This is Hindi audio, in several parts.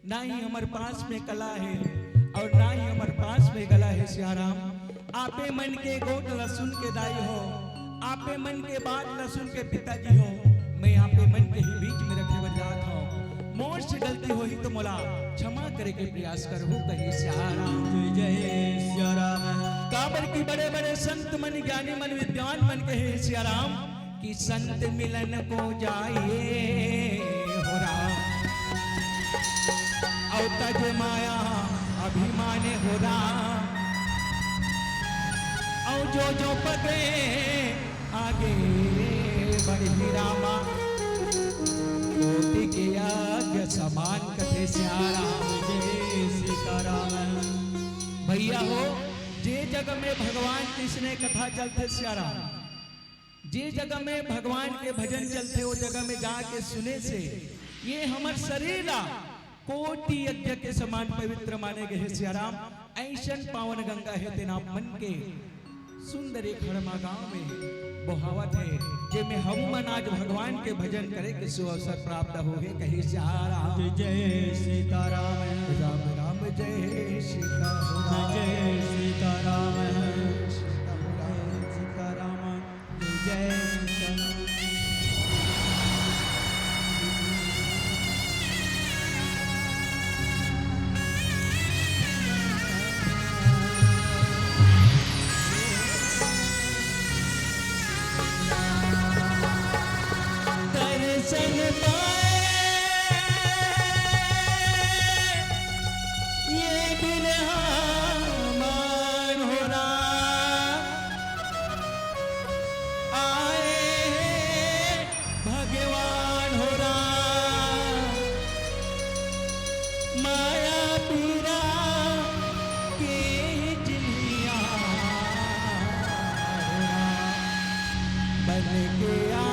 ना ही हमारे पास में कला है और ना ही हमारे पास में गला है सियाराम। आपे मन के गोट लहसुन के दाई हो, आपे मन के बाद लहसुन के पिताजी हो, मैं आपे मन के ही बीच में रखे बजात हो। मोर से गलती हो ही तो मोला क्षमा करे के प्रयास करो कही सियाराम। जय जय सियाराम। काबर की बड़े बड़े संत मन ज्ञानी मन विद्वान मन कहे सियाराम कि संत मिलन को जाइए हो राम और तज माया अभिमान हो राम और जो पगे आगे बढ़ी रामा कोटि के आज्ञा समान कथे सियाराम। जय सीताराम। भैया हो जे जगह में भगवान कृष्ण कथा चलते सियाराम, जे जगह में भगवान के भजन चलते वो जगह में जाके सुने से ये हमार शरीर कोटि यज्ञ के समान पवित्र माने गए सियाराम। ऐसन पावन गंगा है तेना मन के सुंदर एक हड़मा गांव में बहावत है जे में हम मन आज भगवान के भजन करे के सु अवसर प्राप्त हो गए कही सियाराम। जय सीताराम। राम राम जय सीताराम। जय सीताराम। सीताराम। सीताराम। जय सीताराम दर्शन पाए ये बिरहा मान हो आए हैं भगवान हो माया पीरा के जिलिया बन गया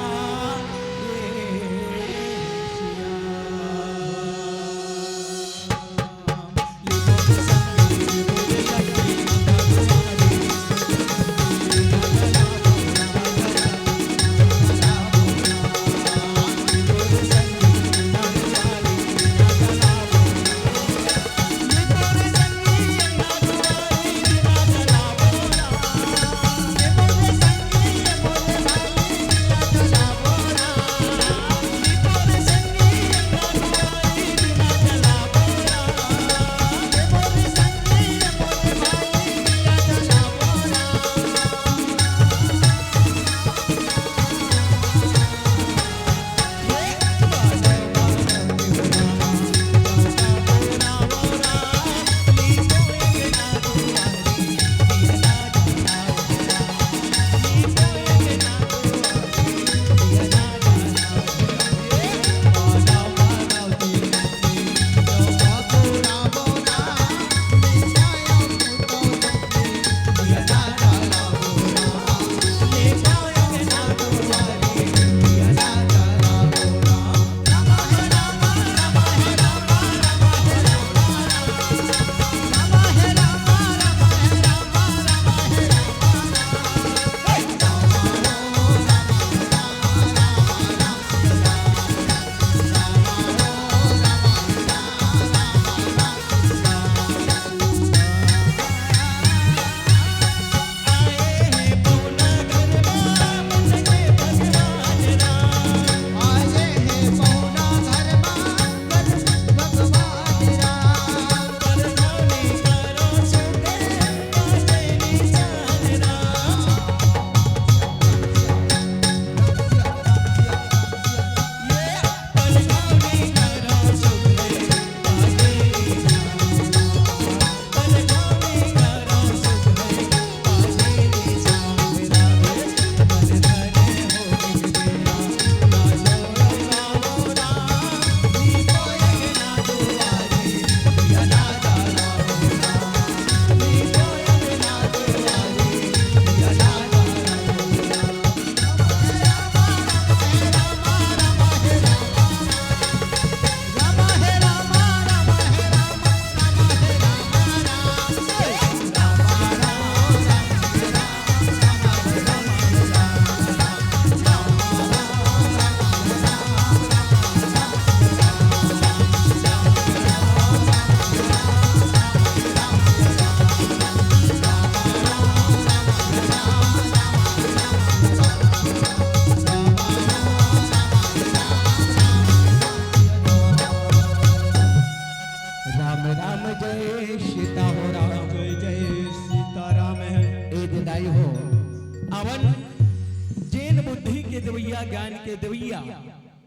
ज्ञान के देवैया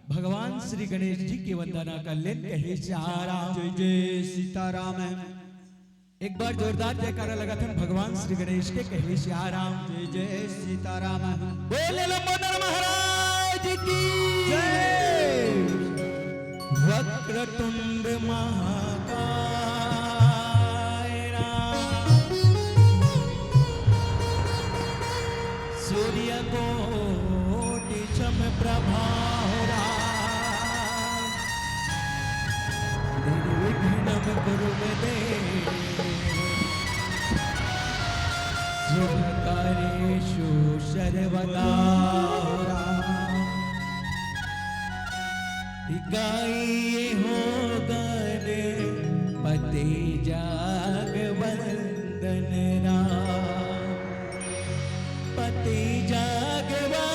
भगवान श्री गणेश जी की वंदना कर ले कहे सीताराम। जय जय सीताराम। एक बार जोरदार जयकारा लगा था भगवान श्री गणेश के कहे सीताराम। जय जय सीताराम। बोले लंबोदर महाराज की जय। वक्रतुंड महाकाय सूर्य कोटि समप्रभा निर्विघ्नं कुरु मे देव शुभकार्येषु सर्वदा। गाइए हो गणपति जाग वंदन राम पति जागवा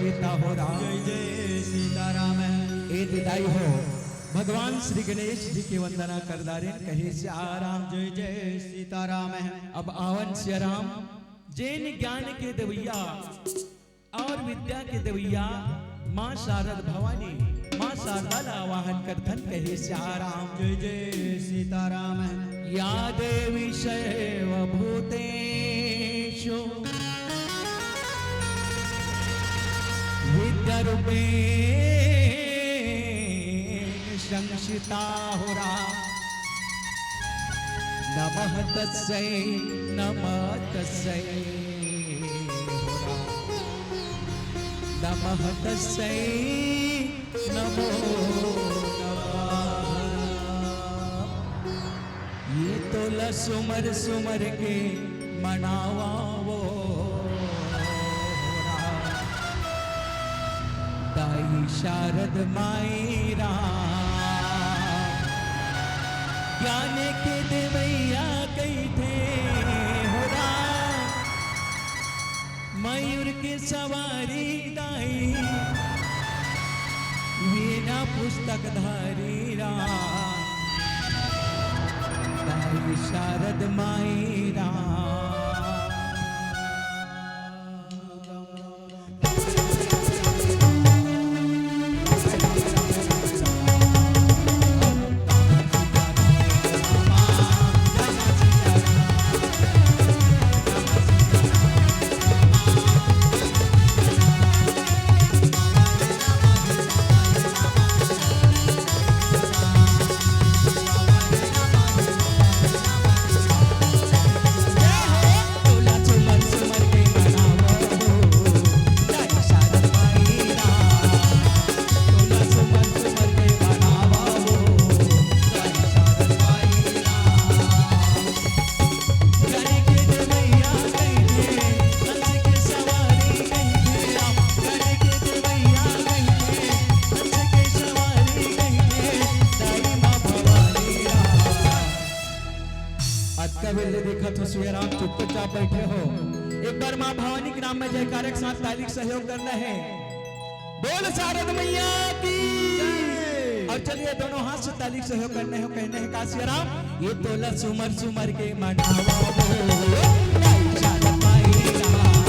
सीता हो राम। जय जय सीताराम ए दिदाई हो भगवान श्री गणेश जी की वंदना कर दारे कहे राम। जय जय सीताराम अब आवन सिया राम जैन ज्ञान के देवैया और विद्या के देवैया माँ शारद भवानी माँ शारदा ला आवाहन करथन कहे राम। जय जय सीताराम या देवी शैव भूतेषु विद्यारूपेण संशिता हो राम। नमः तस्यै नमः तस्यै हो राम। नमः तस्यै नमो नमः। ये तो लसुमर सुमर के मनावा वो दाई शारद माई राम। ज्ञान के देवैया कही थे हो राम। मयूर की सवारी दाई वीणा पुस्तक धारी राम। दाई शारद माई राम। राम चुपचाप बैठे हो। एक बार माँ भवानी के नाम में जयकारे के साथ ताली सहयोग करना है। बोल शारद मैया की। और चलिए दोनों हाथ से ताली सहयोग करने हो। कहने हैं काशिया राम ये तोला सुमर सुमर के मनावा शारद माई राम।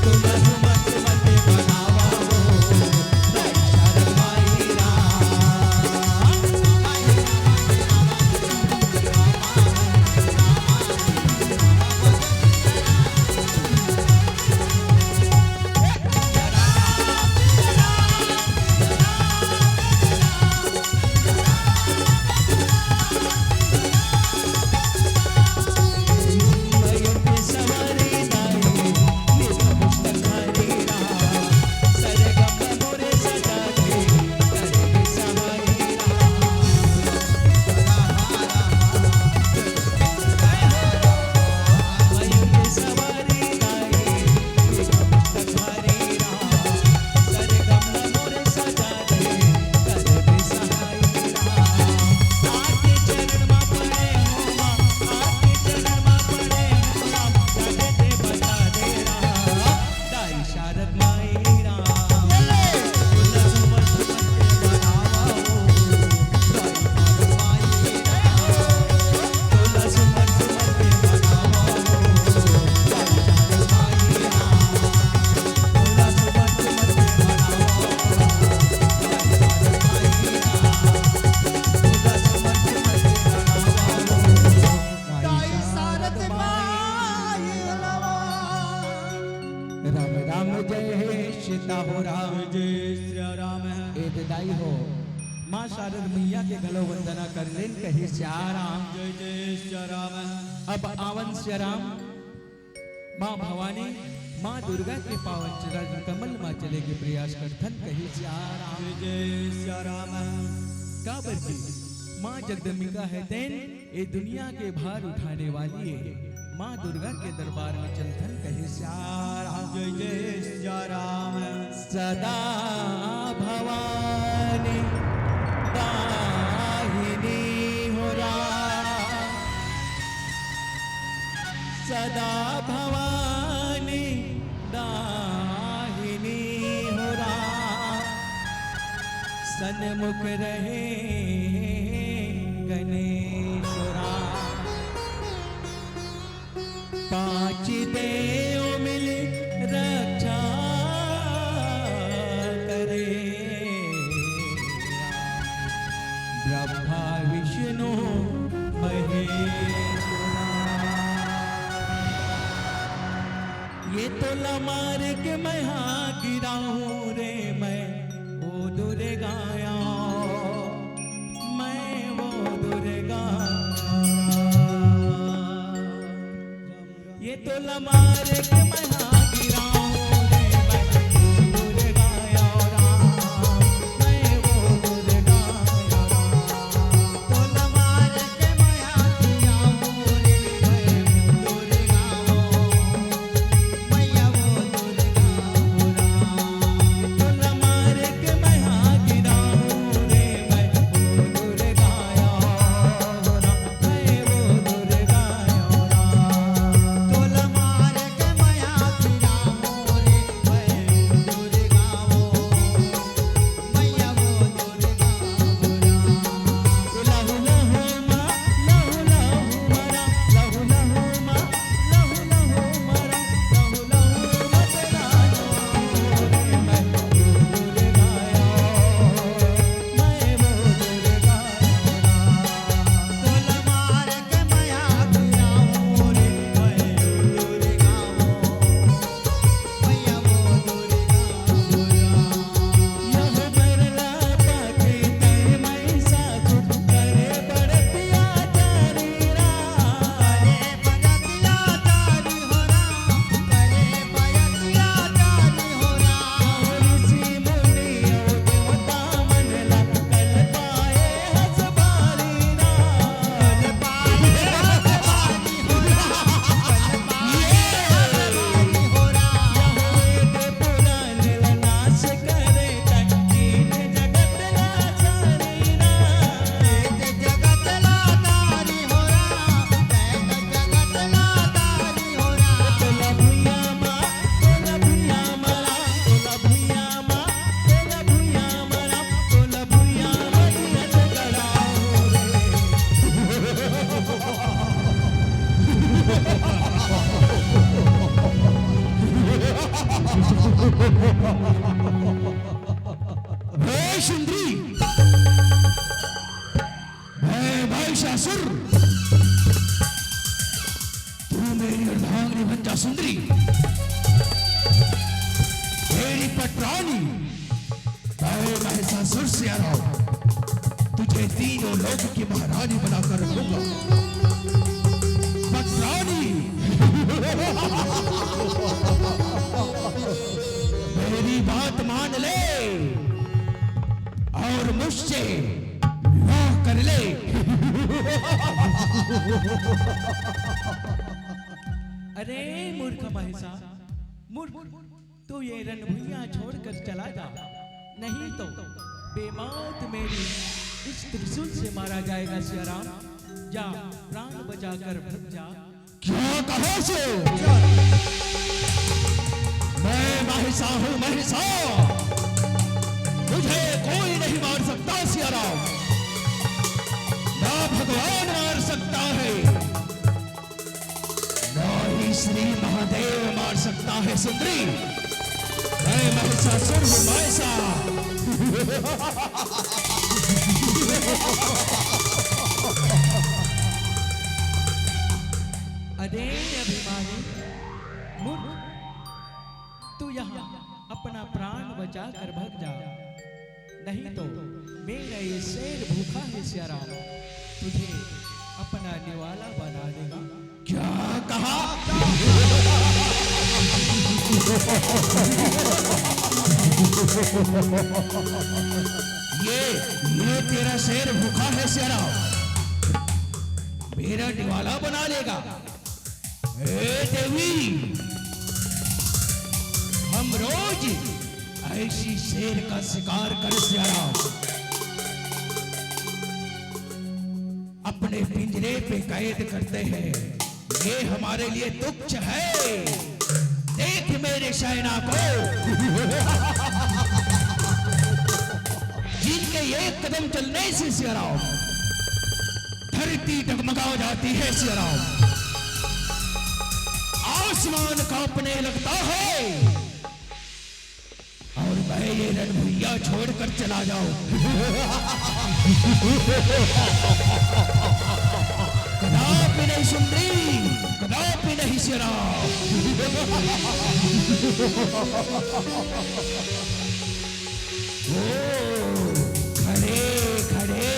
तोला सुमर सुमर के मनावा शारद माई राम। माँ शारद मैया के गलो वंदना कर ले कहे राम। जय जय श्री राम। अब आवन श्री राम माँ भवानी माँ दुर्गा के पावन चरण कमल माँ चले के प्रयास करथन कहे राम। जय जय श्री राम। का बरती माँ जगदम्बिका है तेन ये दुनिया के भार उठाने वाली है। माँ दुर्गा के दरबार में चलथन कहे राम। जय जय श्री राम। सदा भवानी दाहिनी हो राम। सदा भवानी दाहिनी सन्मुख रहे गणेश्वरा, पांच देव मिल रक्षा करे, ब्रह्मा विष्णु महेश्वरा। ये तो लमार के मैं हाँ गिराऊं रे, मैं वो दुर्गाया, मैं वो दुर्गा। ये तो लमार के मैं हाँ गिराऊं रे, मैं वो दुर्गाया राम, मैं वो दुर्गाया राम। तो लमार के मैं हाँ गिराऊं रे, मैं वो दुर्गाओ, मैया वो दुर्गाओ राम। तो लमार के मैं हाँ गिराऊं रे, मैं वो दुर्गाया राम, मैं वो दुर्गाया राम। तो लमार के मैं हाँ गिराऊं रे, मैं वो दुर्गाओ, मैया वो दुर्गाओ राम। लहु लहु मा लहु लहु मरा, लहु लहु मा लहु लहु मरा, लहु लहु मरा रे, मैं वो दुर्गाया, मैं वो दुर्गाया राम। तो लमार के मैं हाँ गिराऊं रे, मैं वो दुर्गाओ, मैया वो दुर्गाओ राम। यह बरला पाके तय मैं साजु करे बड़तिया जारी राम। करे बयतिया जारी हो राम, करे बयतिया जारी हो राम। ऋषि मुनि और देवता मनला कल पाए हस बारी राम। कल पाए हसबारी हो राम, कल पाए हसबारी हो राम। यह वेद पुराण नाश करे तय तीन जगत लाचारी राम। तेज जगत लादारी हो राम, तेज जगत लादारी हो राम। तोला भुइया माँ तोला भुइया मरा, तोला भुइया माँ तोला भुइया मरा, तोला भुइया मरिया जगड़ाओ रे। हे सुंदरी, मैं महिषासुर, तू मेरी अर्धांगिनी बन जा सुंदरी, मेरी पटरानी। मैं महिषासुर से आ रहा हूं, तुझे तीनों लोक की महारानी बनाकर रखूंगा। पटरानी, मेरी बात मान ले और मुझसे विवाह कर ले। अरे मूर्ख महिषा, मूर्ख, तू ये रणभूमियां छोड़कर चला जा, नहीं तो बेमौत मेरी इस त्रिशूल से मारा जाएगा। सियाराम, जा प्राण बचाकर भग जा। क्या कहो सो? मैं महिषा हूं, महिषा, मुझे कोई नहीं मार सकता। सियाराम, ना भगवान मार सकता है, ना ही श्री महादेव मार सकता है। सुंदरी, मैं महिषासुर हूं, महिषा। अरे अभिमानी मूर्ख, तू यहाँ अपना प्राण बचा कर भग जा, नहीं तो मेरा ये शेर भूखा है। सियाराम, तुझे अपना निवाला बना देगा। क्या कहा? ये तेरा शेर भूखा है सियाराम, मेरा निवाला बना लेगा। ए देवी, हम रोज ऐसी शेर का शिकार कर सियाराम अपने पिंजरे पे कैद करते हैं। ये हमारे लिए तुच्छ है। देख मेरे शहना को, जिनके कदम चलने से सिया राम धरती डगमगा जाती है सिया राम, आसमान कांपने लगता है और मैं ये रणभैया छोड़कर चला जाऊं। कदापि नहीं सुंदरी, कदापि नहीं सिया राम। ओ खड़े खड़े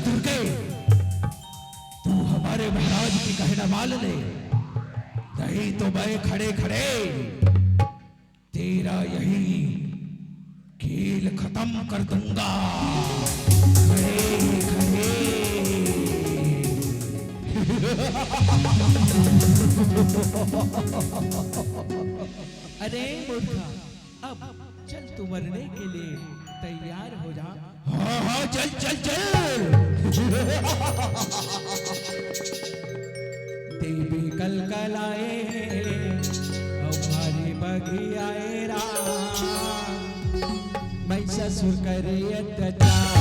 दुर्गे, तू हमारे महाराज की कहना मान ले, नहीं तो मैं खड़े खड़े तेरा यही खेल खत्म कर दूंगा। खड़े खड़े अरे मूर्खा, अब चल तू मरने के लिए तैयार हो जा। हाँ हाँ चल चल चल। देवी कल कल आए हमारी बगी आए राम, मैं ससुर करे अत्याचार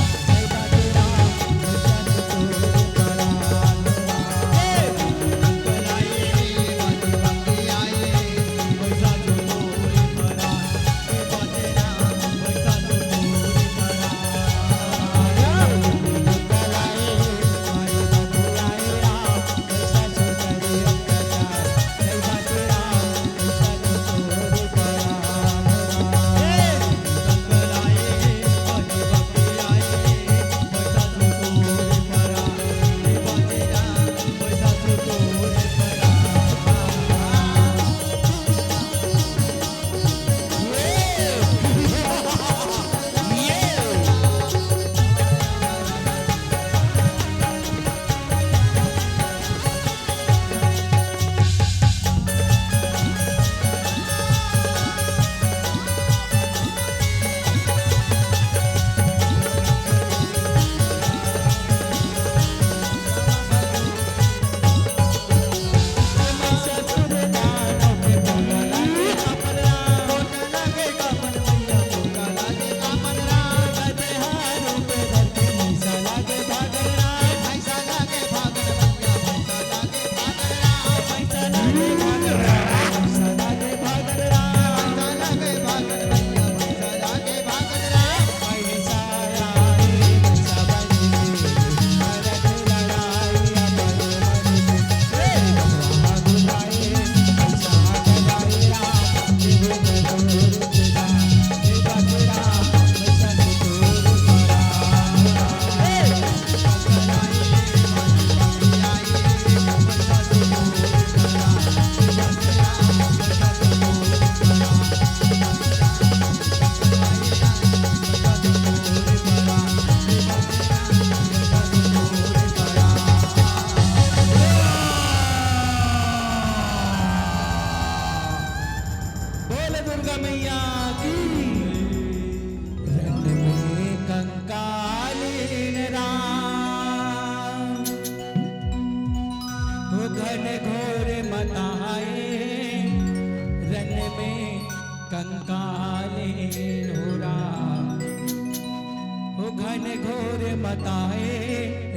घोर बताए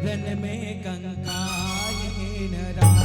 रन में कंकालीन राम।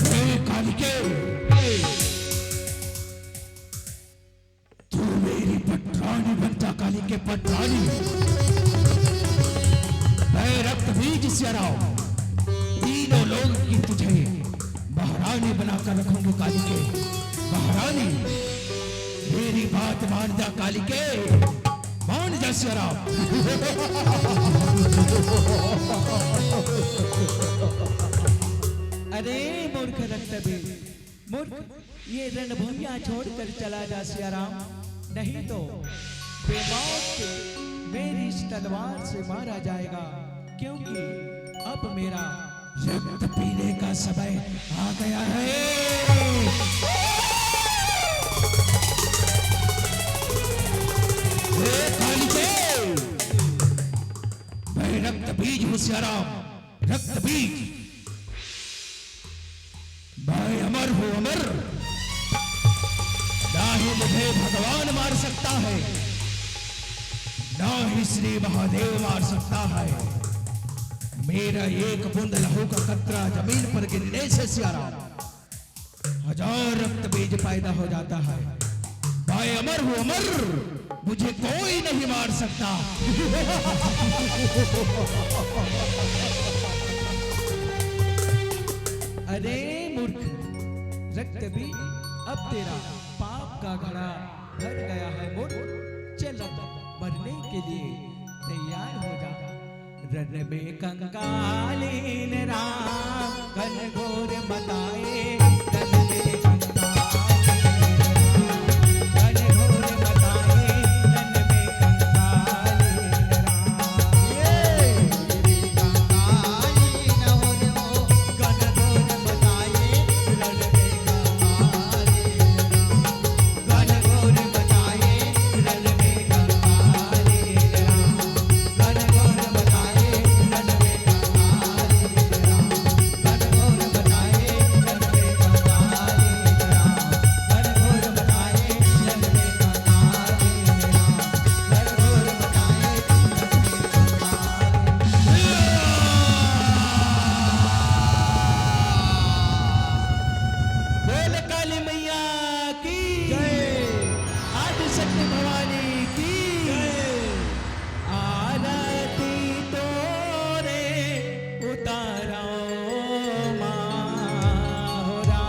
हे कालिके, तू मेरी पटरानी बनता कालिके, पटरानी। मैं रक्त बीज सियाराम तीनों लोग की तुझे महारानी बनाकर रखूंगी कालिके, महारानी। मेरी बात मान जा कालिके, मान जा सियाराम। अरे मूर्ख रक्तबीज, मूर्ख, ये रणभूमियां छोड़कर चला जा सियाराम, नहीं तो बेमौत मेरी इस तलवार से मारा जाएगा, क्योंकि अब मेरा रक्त पीने का समय आ गया है। हे कालिके, मैं रक्त बीज हूं सियाराम, रक्त बीज। मैं अमर हूं, अमर। ना ही मुझे भगवान मार सकता है, ना ही श्री महादेव मार सकता है। मेरा एक बूंद लहू का कतरा जमीन पर गिरने से सियाराम 1000 रक्त बीज पैदा हो जाता है। मैं अमर हूं, अमर। मुझे कोई नहीं मार सकता। अरे मूर्ख रक्तबीज, अब तेरा पाप का घड़ा भर गया है मूर्ख। चल अब मरने के लिए तैयार हो जा। रण में कंकालीन राम घन घोर बताए, रण में कंकालीन राम घन घोर बताए, रण में कंकालीन राम। ये मेरी कंगाली न हो रे हो, घन घोर बताए, रण में कंकालीन राम घन घोर बताए, रण में कंकालीन राम घन घोर बताए, रण में कंकालीन राम घन घोर बताए, रण में कंकालीन राम घन घोर बताए, रण में कंकालीन राम घन घोर बताए, बोल काली मैया की जय, आदि शक्ति भवानी की जय। आरती तोरे उतारो माहोरा,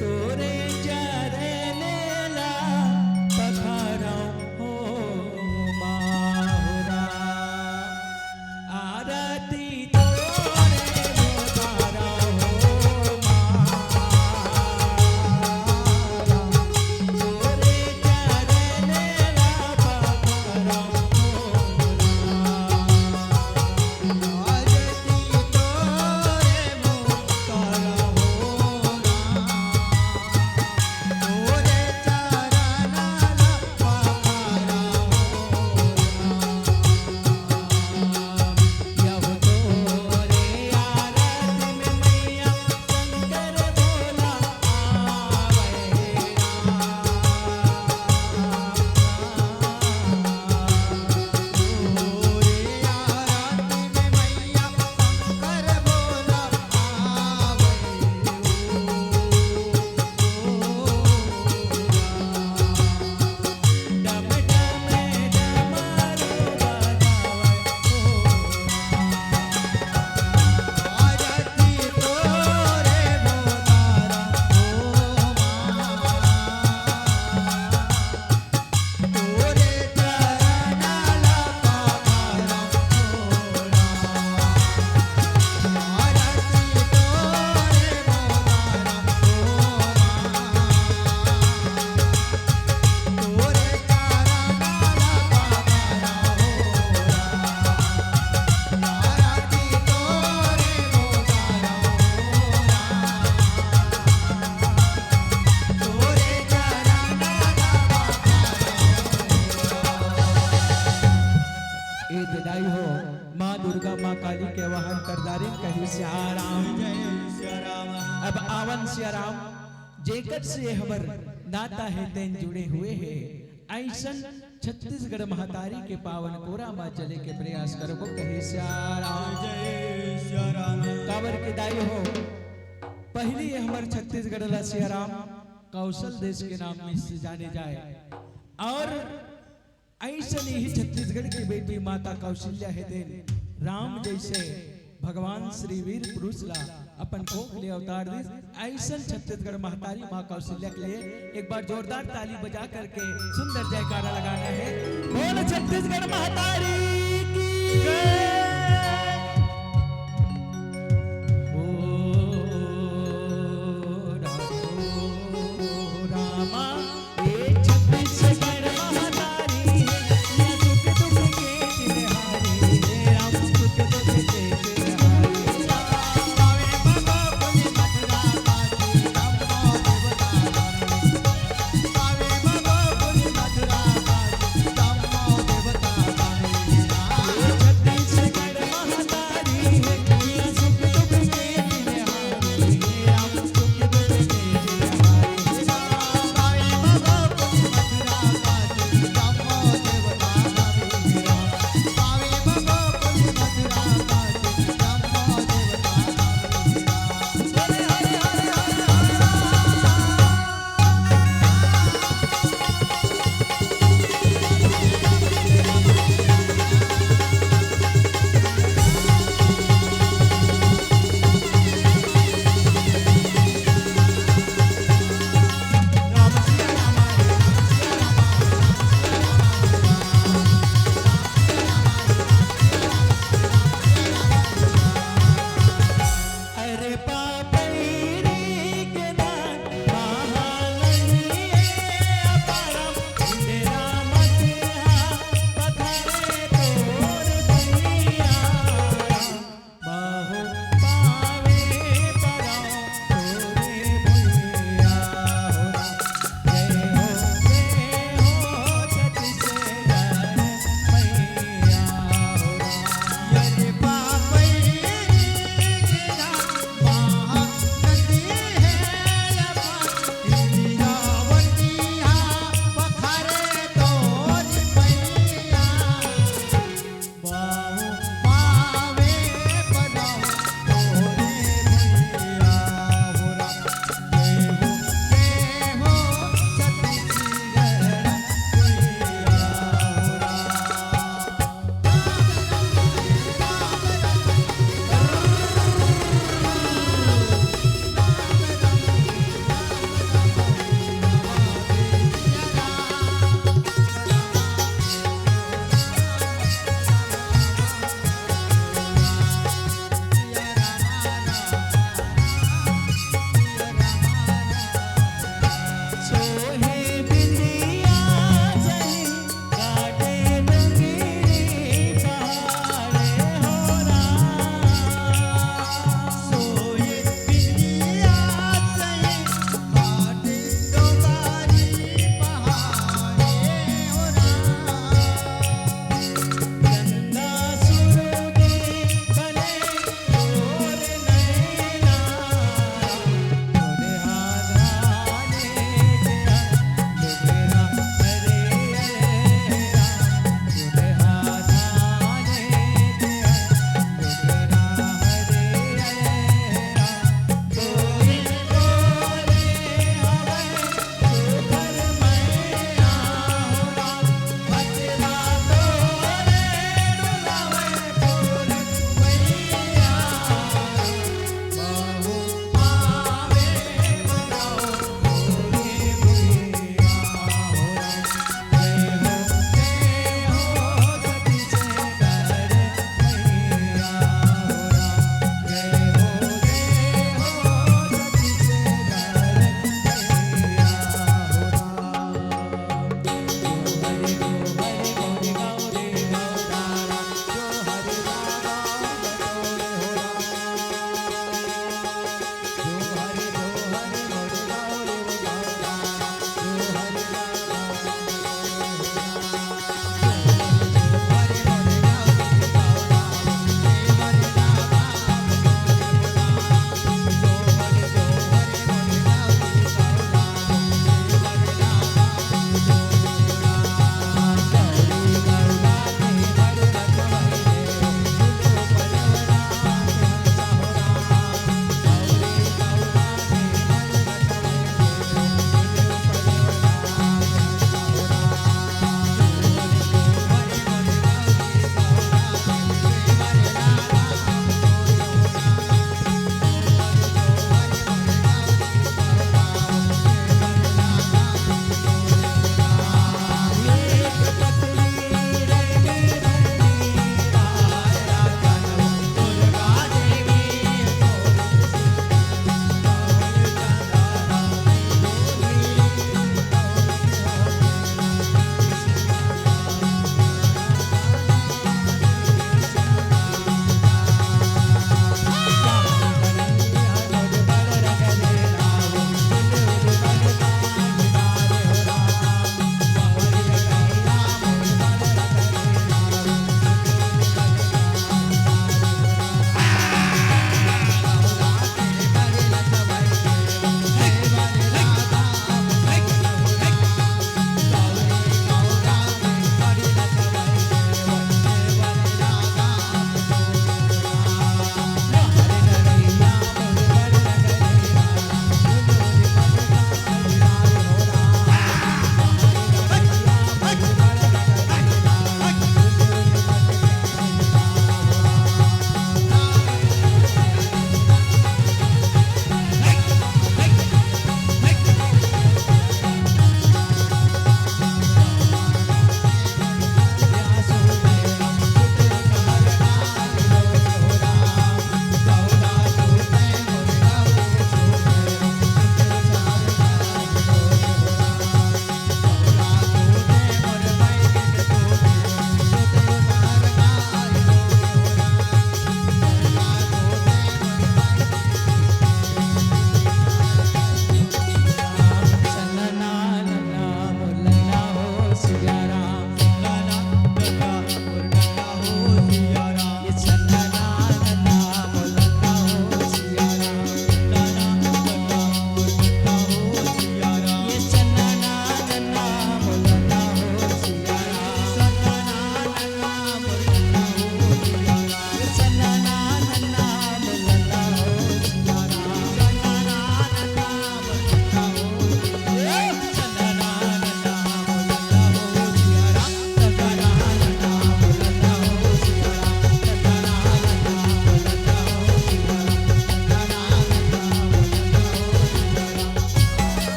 तोरे चरण ला पखारो हो माहोरा। आरती तोरे उतारो हो माहोरा, तोरे चरण ला पखारो हो आरती तोरे मुक्तारा हो राम, तोरे चरण ला पखारा हो यव तोरे आरती में मैया शंकर बोला डम डम डमरू ए दिदाई हो माँ दुर्गा माँ काली के वाहन करदारी कही सियाराम। अब आवन सियाराम जेकर से हमर नाता है तेन जुड़े हुए हैं, ऐसन छत्तीसगढ़ महतारी के पावन कोरा माँ चले के प्रयास करो को कहे श्यारा जय श्री राम काबर के दाई हो पहली हमार छत्तीसगढ़ ला सियाराम कौशल देश के नाम में से जाने जाए और ऐसा ही छत्तीसगढ़ की बेटी माता कौशल्या है देन राम जैसे भगवान श्री वीर पुरुष ला अपन कोख ले अवतार दी ऐसा छत्तीसगढ़ महतारी माँ कौशल्या के लिए एक बार जोरदार ताली बजा करके सुंदर जयकारा लगाना है। बोल छत्तीसगढ़ महतारी की जय। छत्तीसगढ़ महतारी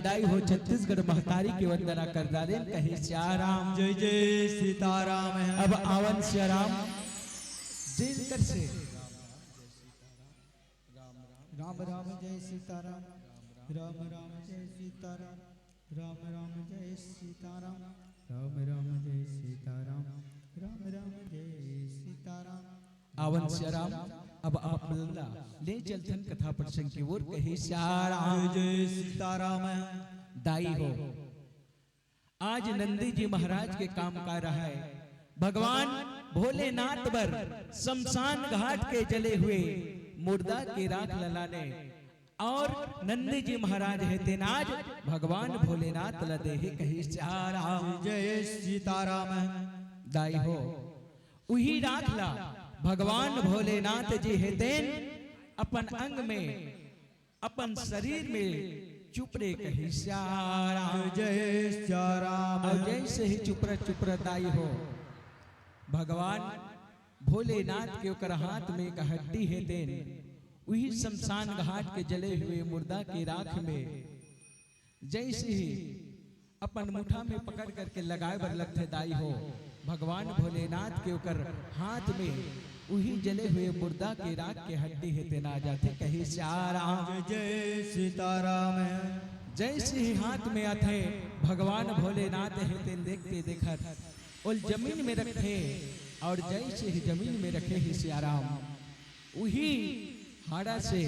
दाई हो छत्तीसगढ़ महतारी के वंदना कर डाले कहे सियाराम। जय जय सीताराम है। अब आवन सियाराम जेल कर से राम राम जय सीताराम, राम राम जय सीताराम, राम राम जय सीताराम, राम राम जय सीताराम, राम राम जय सीताराम। आवन सियाराम अब आप मिलना ले चलथन कथा प्रसंग की ओर कहे सियाराम। जय जय सीताराम है। दाई हो आज नंदी जी महाराज के काम का रहा है। भगवान भोलेनाथ बर शमशान घाट के जले हुए मुर्दा के राख ललाने और नंदी जी महाराज है तेनाज भगवान भोलेनाथ लदे है कही सियाराम। जय सीताराम है। दाई हो उही राख ला भगवान भोलेनाथ जी है तेन अपन अंग में अपन शरीर में चुपरे कही सियाराम। जय सीताराम। और जैसे ही चुपरा दाई हो भगवान भोलेनाथ के ओकर हाथ में एक हड्डी है देन वही शमशान घाट के जले हुए मुर्दा के राख में जैसे ही अपन मुठा में पकड़ करके लगाए बर लगते दाई हो भगवान भोलेनाथ के ओकर हाथ में वही जले हुए मुर्दा के राख के हड्डी है तेना जाते कही सियाराम। जय सीताराम है। जैसे ही हाथ में आते भगवान भोलेनाथ है तेन देखते देखत और जमीन में रखे और जैसे ही जमीन में रखे ही सियाराम वही हाड़ा से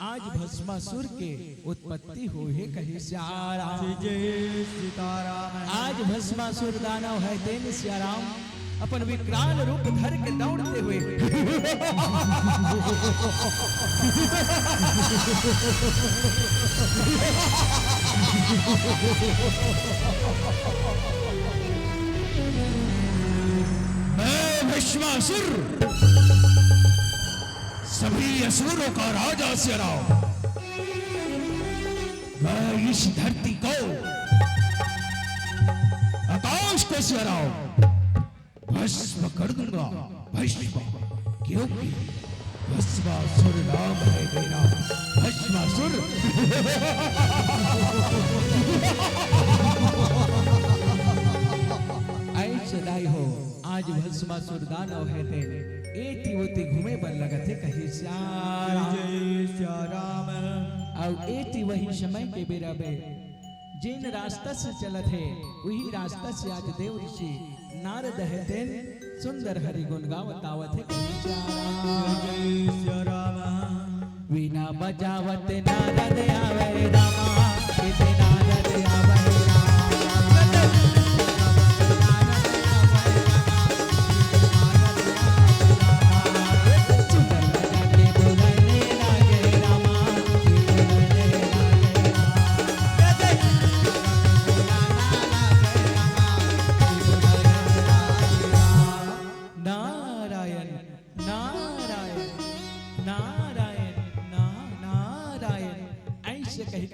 आज भस्मासुर के उत्पत्ति हुई है कही सियाराम। जय सीताराम है। आज भस्मासुर दानव है तेन सियाराम अपन विकराल रूप धर के दौड़ते हुए मैं भस्मासुर सभी असुरों का राजा सियाराम मैं इस धरती को आकाश को सियाराम भस्म कर दूंगा भस्म क्योंकि भस्मासुर नाम है मेरा भस्मासुर। ऐसे दाई हो आज भस्मासुर दानव है ते एती ओती घूमे पर लगत है कही सियाराम। जय सीताराम है। और एती वही समय के बेरा में जिन रास्ता से चलत है वही रास्ता से आज देव ऋषि नारद है तेन सुंदर हरि गुण गावत आवत है कही सियाराम। जय सीताराम है। वीणा बजावत नारद आवे रामा किते नारद आवे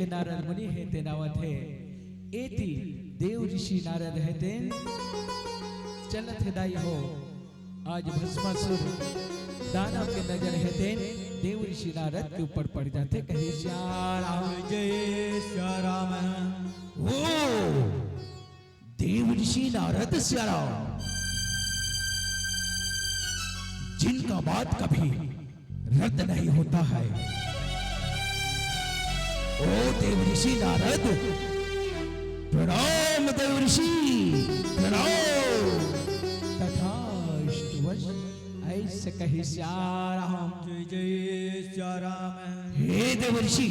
नारद मुनि है तेनावत है एति देव ऋषि नारद है तेन चलत है दाई हो आज भस्मासुर दानव के नजर है तेन देव ऋषि नारद के ऊपर पड़ जाते कहे सियाराम। जय सीताराम है। ओ देव ऋषि नारद सियाराम जिनका बात कभी रद्द नहीं होता है। ओ देव ऋषि नारद प्रणाम देव ऋषि प्रणाम। तथास्तु ऐसे कहे सियाराम। जय जय सीताराम है। हे देव ऋषि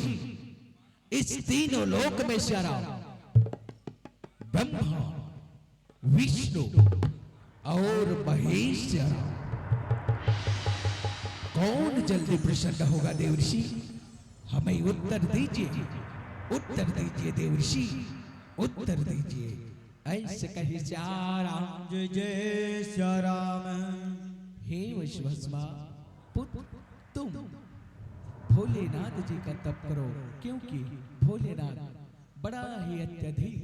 इस तीनों लोक में सियाराम ब्रह्मा विष्णु और महेश सियाराम कौन जल्दी प्रसन्न होगा देव ऋषि हमें उत्तर दीजिए देव ऋषि उत्तर दीजिए। ऐसे कही सियाराम। जय जय सीताराम है। हे विश्वस्मा पुत्र तुम भोलेनाथ जी का तप करो क्योंकि भोलेनाथ बड़ा ही अत्यधिक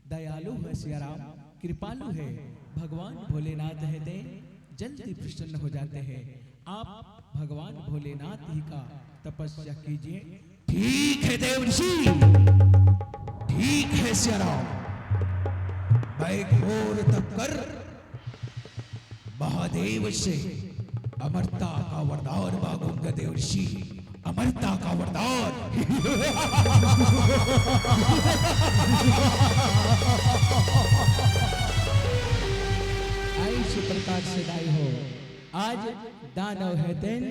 दयालु है सियाराम कृपालु है। भगवान भोलेनाथ है दे जल्दी प्रसन्न हो जाते हैं। आप भगवान भोलेनाथ ही का तपस्या कीजिए। ठीक है देव ऋषि ठीक है सियाराम, मैं घोर तप कर महादेव से अमरता का वरदान मांगूंगा। देव ऋषि, अमरता का वरदान। ऐसे प्रकार से गाय हो। आज दानव है दिन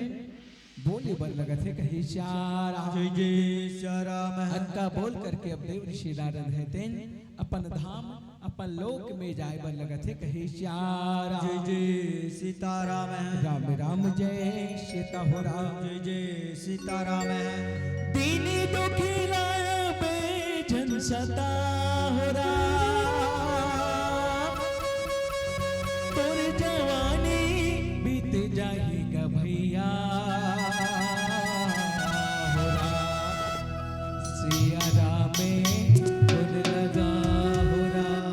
बोले बन लगत है कही चारा। जय जय श्री राम अनका बोल करके अब देव ऋषि नारद है दिन अपन धाम अपन लोक में जाए बन लगत है कही चारा। जय जय सीताराम राम राम जय सीता हो राम। जय जय सीताराम दीनी दुखिला बेजन सता हो राम। तोर जवानी बीत जाएगा भैया हो राम। सिया राम में गुण लगा हो राम।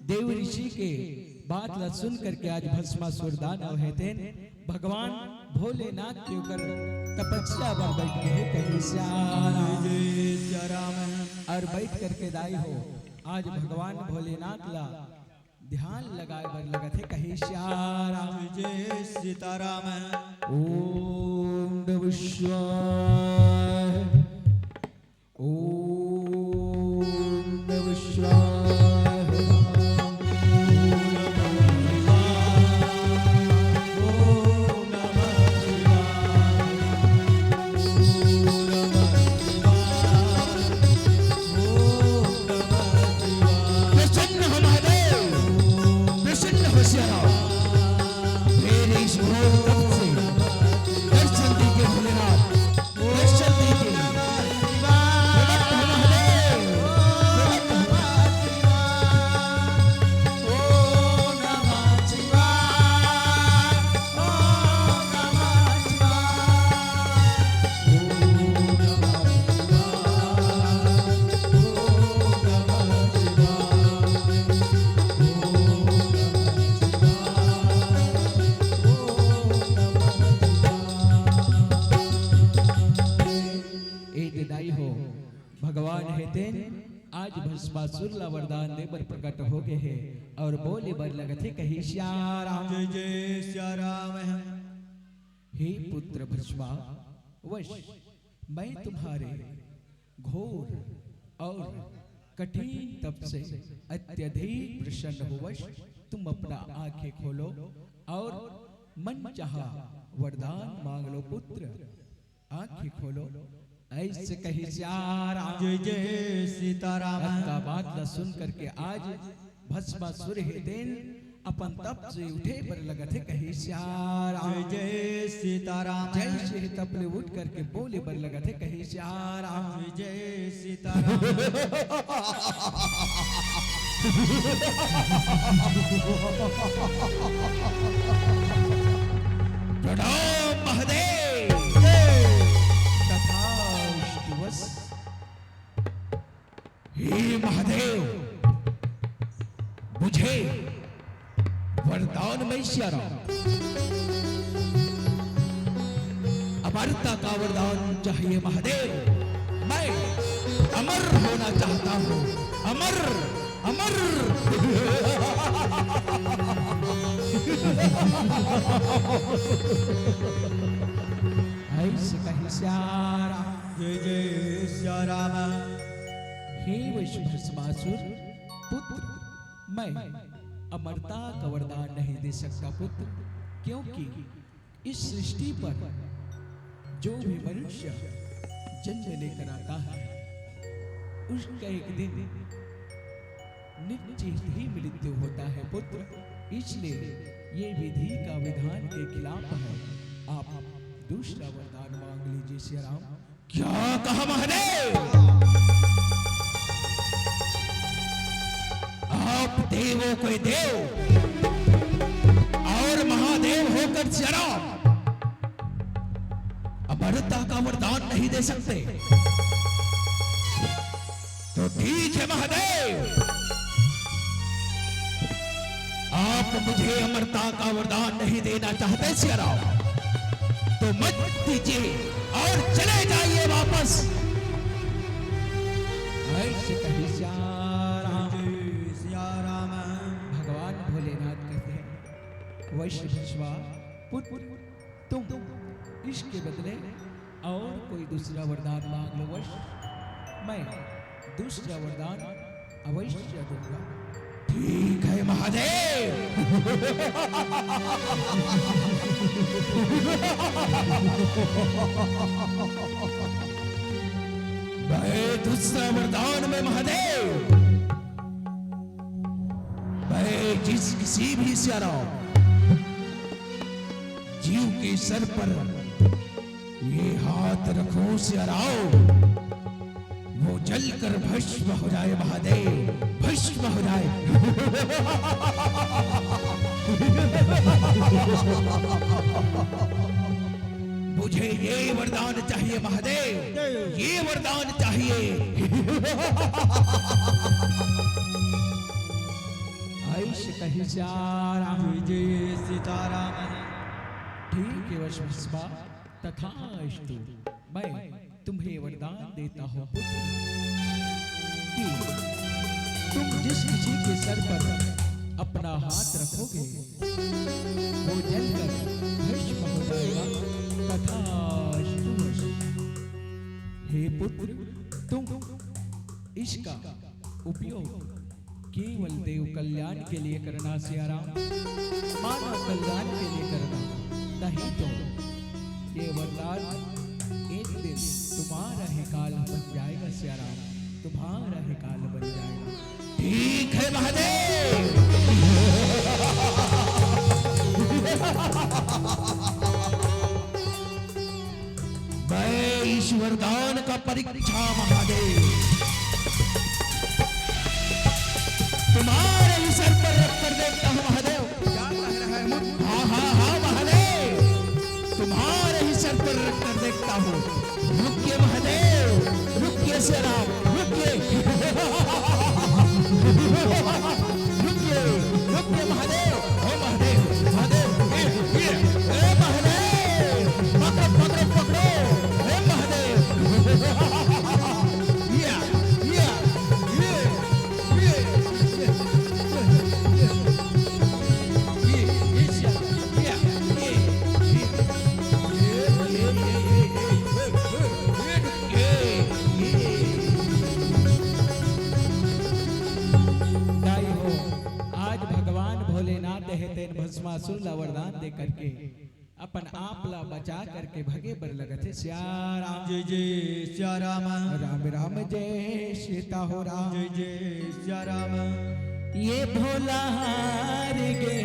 देव ऋषि के बात ला सुन करके आज भस्मासुर दानव हेतेन भगवान भोलेनाथ के ऊपर तपस्या पर बैठ गए कहीं जय राम और बैठ करके दाई हो आज भगवान भोलेनाथ ला ध्यान लगाए बर लगत है कहीं श्यारा जय सीताराम ओम नमः शिवाय ओम नमः शिवाय भगवान हेतेन आज भस्मासुर ला वरदान दे बर प्रकट हो गए हैं और बोले बर लगत है कहीं श्याराम जय जय श्या राम हे पुत्र भस्मा वश मैं तुम्हारे घोर और कठिन तप से अत्यधिक प्रसन्न हो वश तुम अपना आंखें खोलो और मन चाहा वरदान मांग लो पुत्र आंखें खोलो ऐसे कही श्याराम जय जय सीताराम का बात ला सुन करके आज भस्मासुर हेतेन अपन तप से उठे पर लगत है कही श्याराम जय जय सीताराम जय श्री तप ले उठ करके बोले पर लगत है कही श्याराम जय जय सीताराम प्रणाम महादेव बस हे महादेव मुझे वरदान में श्याराम अमरता का वरदान चाहिए महादेव मैं अमर होना चाहता हूँ अमर अमर ऐसे कही श्याराम जय जय श्या राम हे भस्मासुर पुत्र मैं अमरता का वरदान नहीं दे सकता पुत्र क्योंकि इस सृष्टि पर जो भी मनुष्य जन्म लेकर आता है उसका एक दिन निश्चित ही मृत्यु होता है पुत्र इसलिए ये विधि का विधान के खिलाफ है आप दूसरा वरदान मांग लीजिए श्री राम क्या कहा महादेव आप देवों के देव और महादेव होकर श्याराम अमरता का वरदान नहीं दे सकते तो ठीक है महादेव आप मुझे अमरता का वरदान नहीं देना चाहते श्याराम तो मत दीजिए और चले जाइए वापस ऐसे कही श्याराम जय श्या राम भगवान भोलेनाथ कहते हैं वैश्य भस्मा पुत्र तुम इसके बदले और कोई दूसरा वरदान मांग लो वश मैं दूसरा वरदान अवश्य दूंगा ठीक है महादेव मैं दूसरा वरदान में महादेव मैं जिस किसी भी श्याराम जीव के सर पर ये हाथ रखो श्याराम वो जलकर भस्म हो जाए महादेव भस्म हो जाए मुझे ये वरदान चाहिए महादेव ये वरदान चाहिए भैष कही श्याराम। जय जय सीताराम। ठीक है वशविश्वा, तथास्तु। मैं तुम्हें वरदान देता हूँ पुत्र कि तुम जिस किसी के सर पर अपना हाथ रखोगे वो जलकर भस्म हो जाएगा। तथास्तु। हे पुत्र, तुम इसका उपयोग केवल देव कल्याण के लिए करना सियाराम, मानव कल्याण के लिए करना नहीं तो ये वरदान एक दिन तुम्हारा ही काल बन जाएगा सियाराम, तुम्हारा ही काल बन जाएगा। ठीक है महादेव। मैं इस वरदान का परीक्षा महादेव तुम्हारे ही सर पर रख कर देखता हूँ महादेव। क्या कह रहा है मुझ? हाँ हाँ हाँ महादेव, तुम्हारे ही सर पर रख कर देखता हूँ। रुकिए महादेव, रुकिए श्याराम, रुकिए। रुकिए रुकिए महादेव, ओ महादेव महादेव, ये महादेव, पकड़ो पकड़ो पकड़ो, हे महादेव। या या दाई हो, आज भगवान भोलेनाथ हेतेन भस्मासुर ला वरदान दे करके अपन आप ला बचा करके भगे बर लगत है श्याराम। जय जय सीताराम। राम राम जय सीता हो राम। जय जय सीताराम। ये भोला हार गे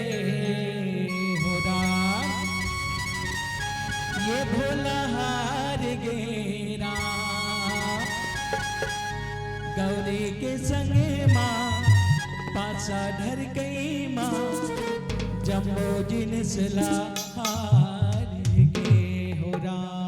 हो राम, ये भोला हार गे राम। गौरी के संगे माँ पासा ढर गई माँ, जम्बो जिनस ला हार गे हो राम।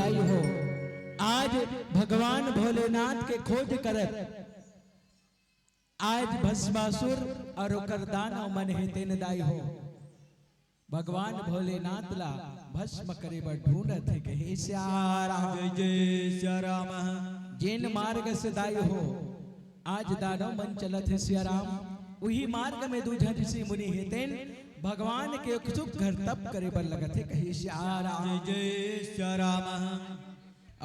दाई हो आज भगवान भोलेनाथ के खोज करत आज भस्मासुर और ओकर दानव मन हेतेन दाई हो भगवान भोलेनाथ ला भस्म करे बर ढूंढत है कि हे श्यारा जय जय सिया राम जिन मार्ग से दाई हो आज दानव मन चलत है श्याराम वही मार्ग में दूजा ऋषि मुनि हेतेन भगवान के सुख घर तप करे बर लगत है कहे श्यारा जय जय सिया राम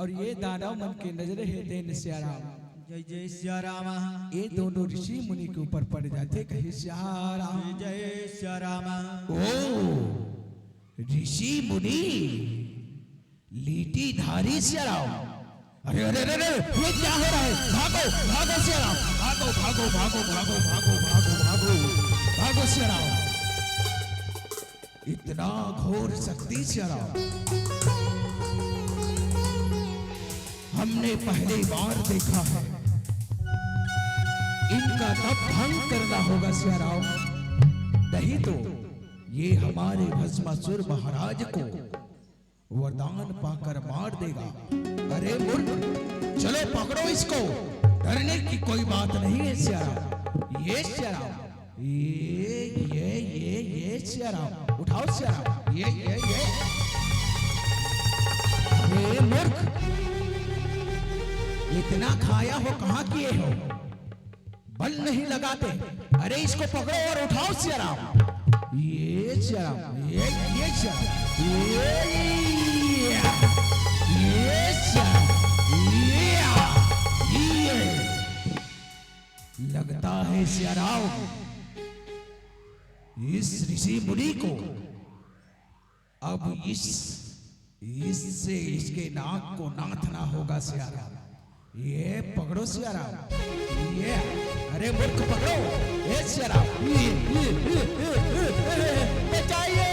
और ये दानव मन के नजर हेतेन श्याराम जय जय सिया राम ये दोनों ऋषि मुनि के ऊपर पड़ जाते कहे श्यारा जय जय सिया राम ओ ऋषि मुनि लीटी धारी श्याराम अरे अरे अरे अरे, ये क्या हो रहा है भागो भागो श्याराम भागो भागो भागो भागो भागो भागो भागो भागो श्याराम इतना घोर शक्ति श्याराम हमने पहली बार देखा है इनका तप भंग करना होगा श्याराम नहीं तो ये हमारे भस्मासुर महाराज को वरदान पाकर मार देगा अरे मूर्ख चलो पकड़ो इसको डरने की कोई बात नहीं है श्याराम ये श्याराम ये श्याराम उठाओ श्याराम ये अरे मूर्ख इतना खाया हो कहां किए हो बल नहीं लगाते अरे इसको पकड़ो और उठाओ श्याराम ये श्याराम ये श्याराम ये श्याराम ये लगता है श्याराम इस ऋषि मुनि को अब इससे इसके नाक को नाथना होगा श्याराम ये पकड़ो श्याराम ये अरे मूर्ख पकड़ो ये श्याराम बचाइए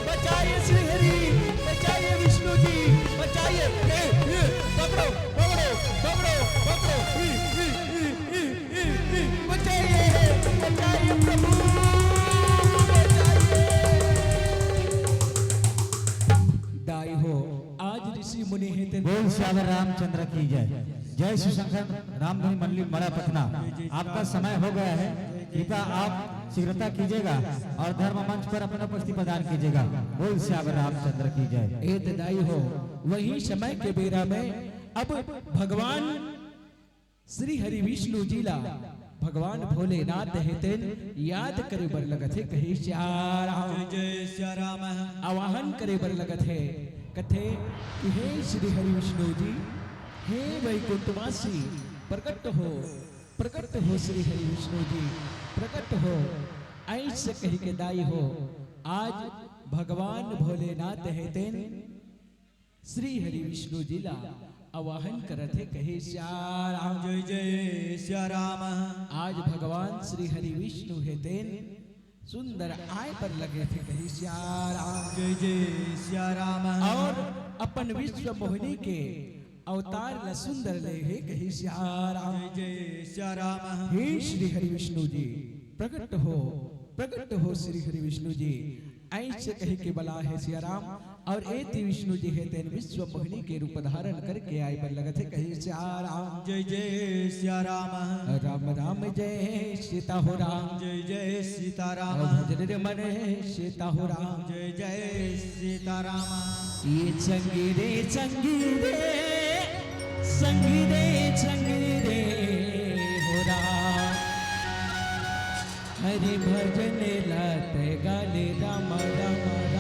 बचाइए श्री हरि बचाइए विष्णु जी बचाइए पकड़ो पकड़ो पकड़ो पकड़ो बचाइए बचाइए प्रभु दाई हो आज ऋषि मुनि हेते बोल श्यावर रामचंद्र की जय जय श्री शंकर रामधुनी मंडली मड़ा पटना आपका समय हो गया है कृपया आप शीघ्रता कीजिएगा और धर्म मंच पर अपना उपस्थिति प्रदान कीजिएगा बोल श्यावर रामचंद्र की जय ए दाई हो वही समय के बेरा में अब भगवान श्री हरि विष्णु जी ला भगवान भोलेनाथ हेतेन याद करे बर लगत है कहे श्याराम जय जय सिया राम आवाहन करे बर लगत है कथे कि हे श्री हरि विष्णु जी हे वैकुंठवासी प्रकट हो श्री हरि विष्णु जी प्रकट हो ऐसे कही के दाई हो आज भगवान भोलेनाथ हेतेन श्री हरि विष्णु जी ला आवाहन करत है कहे श्याराम जय जय सिया राम आज भगवान श्री हरि विष्णु हेतेन सुंदर आय पर लगे थे कहे श्याराम जय जय सिया राम और अपन विश्व मोहिनी के अवतार ला सुंदर ले है कहे श्याराम जय जय सिया राम हे श्री हरि विष्णु जी प्रकट हो श्री हरि विष्णु जी ऐसे कहे के बला है श्याराम और एति विष्णु जी है तेन विश्व मोहिनी के रूप धारण करके आए पर लगत है कहे श्याराम जय जय सिया राम राम राम जय सीता हो राम जय जय सीता राम भजन रे मन सीता हो राम जय जय सीता राम ये चंगी रे हो राम हरि भजन लाते गाले राम राम राम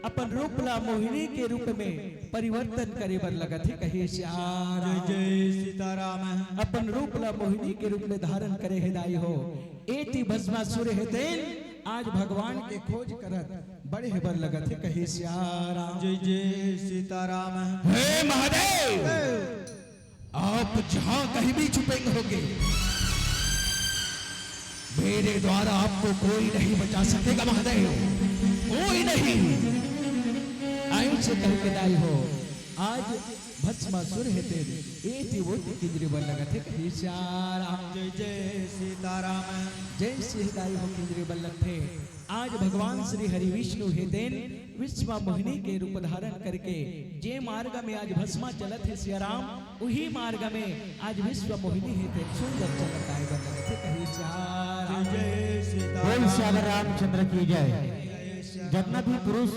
अपन रूप ला मोहिनी के रूप में परिवर्तन करे बर लगत है कहे श्याम जय सीताराम अपन रूप ला मोहिनी के रूप में धारण करे हिदाई हो एति भस्मासुर हेतेन आज भगवान के खोज करत बड़े बर लगत है कहे श्याम जय सीताराम हे महादेव, आप जहां कहीं भी छुपेंगे होंगे, मेरे द्वारा आपको कोई नहीं बचा सकेगा महादेव, कोई नहीं। आई से कह के दाई हो आज भस्मासुर हेते एति वो किंद्री बन लगत है कहे श्याम जय सीताराम जय श्री दाई हो किंद्री बन लगते आज भगवान श्री हरि विष्णु हेतेन विश्व मोहिनी के रूप धारण करके जे मार्ग में आज भस्मा चलत है सियाराम वही मार्ग में आज विश्व मोहिनी हेते सुंदर चलत आए बन लगत है कहे श्याम जय बोल सीताराम श्याम रामचंद्र की जय। जितना भी पुरुष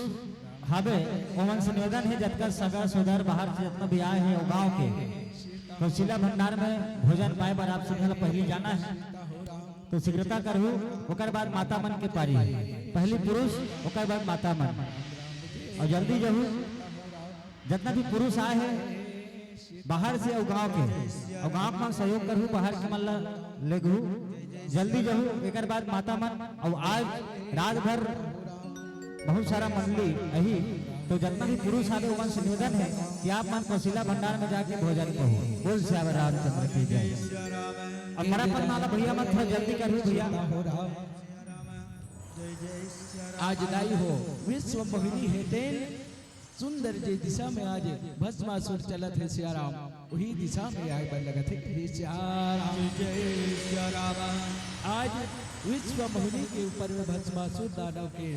हावे ओमन से निवेदन है जतका सगा सोदर बाहर से जितना भी आए हैं वो गांव के कौशिला भंडार में भोजन पाए पर आप सब पहले जाना है तो शीघ्रता करहु ओकर बाद माता मन के पारी पहली पुरुष ओकर बाद माता मन और जल्दी जहू जितना भी पुरुष आए हैं बाहर से और गांव के और गांव में सहयोग करहु बाहर के मन ले गहू जल्दी जहू एक बाद माता मन और आज रात भर बहुत सारा मंडली यही तो जितना भी पुरुष आगे उमन से निवेदन है कि आप मन कौशिला भंडार में जाके भोजन कहो बोल श्याम रामचंद्र की जय। और मरा पर नाला भैया मत थोड़ा जल्दी करिए भैया आज दाई हो विश्व मोहिनी हेतेन सुंदर जे दिशा में आज भस्मासुर चलत है सियाराम वही दिशा में आए बन लगत है कहे सियाराम जय सीताराम आज विश्व मोहिनी के ऊपर में भस्मासुर दानव के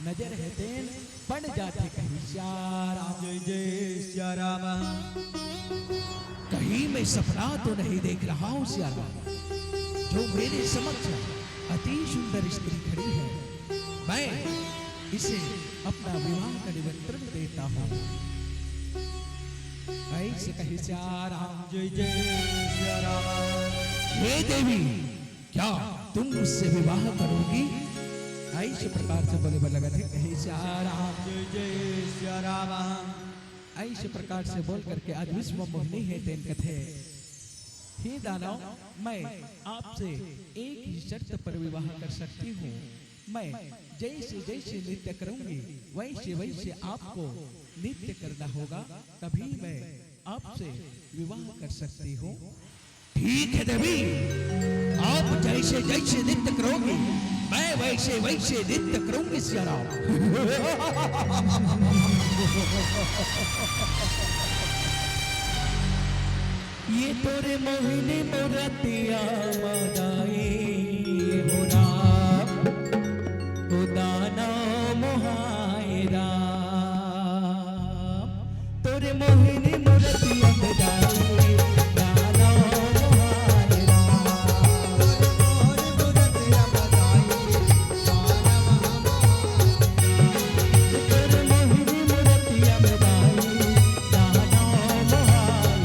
नजर हेतेन पड़ जाते कहे सियाराम जय सीताराम कहीं मैं सपना तो नहीं देख रहा हूं सियाराम, जो मेरे समक्ष अति सुंदर स्त्री खड़ी है, मैं इसे अपना विवाह का निमंत्रण देता हूं। ऐसे कहे सियाराम जय सीताराम हे देवी, क्या तुम मुझसे विवाह करोगी? ऐसे प्रकार से बोले बन लगत है कहे सियाराम जय सीताराम ऐसे प्रकार से बोल करके आज विश्व मोहिनी है तेन कथे हे दानव मैं आपसे एक ही शर्त पर विवाह कर सकती हूँ। मैं जैसे जैसे नृत्य करूंगी वैसे वैसे आपको नृत्य करना होगा, तभी मैं आपसे विवाह कर सकती हूँ। ठीक है देवी, आप जैसे जैसे नृत्य करोगे मैं वैसे वैसे नृत्य करूंगी सियाराम। ये तोरे मोहिनी मोरतिया मदाई हो राम तो दाना मोहाए राम तोरे मोहिनी मोरतिया मदाई दाना मोहाए राम तोरे मोहिनी मोरतिया मदाई दाना मोहाए राम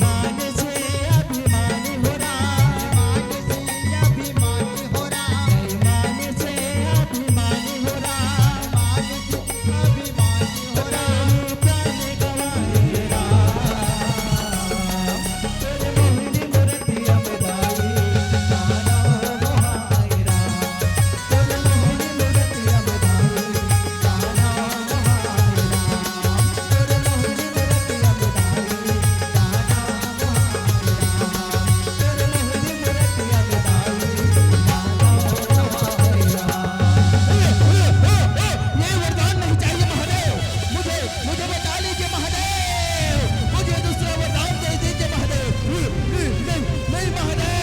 मान से अभिमान हो राम मान से अभिमान हो राम प्राण प्राण गवाए राम तेरे मोहिनी मूर्तिया में दाई दाना मोहाए राम तेरे मोहिनी मूर्तिया में दाई दाना मोहाए राम तेरे मोहिनी मूर्तिया में दाई दाना तेरे मोहिनी मूर्तिया में दाई दाना ये वरदान नहीं चाहिए महादेव, मुझे मुझे बचा लीजिए महादेव, मुझे दूसरा वरदान दे दीजिए महादेव। नहीं नहीं महादेव।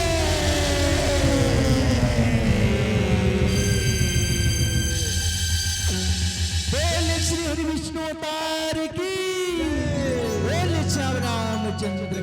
बोल श्री हरि विष्णु अवतार की बोल श्याम रामचंद्र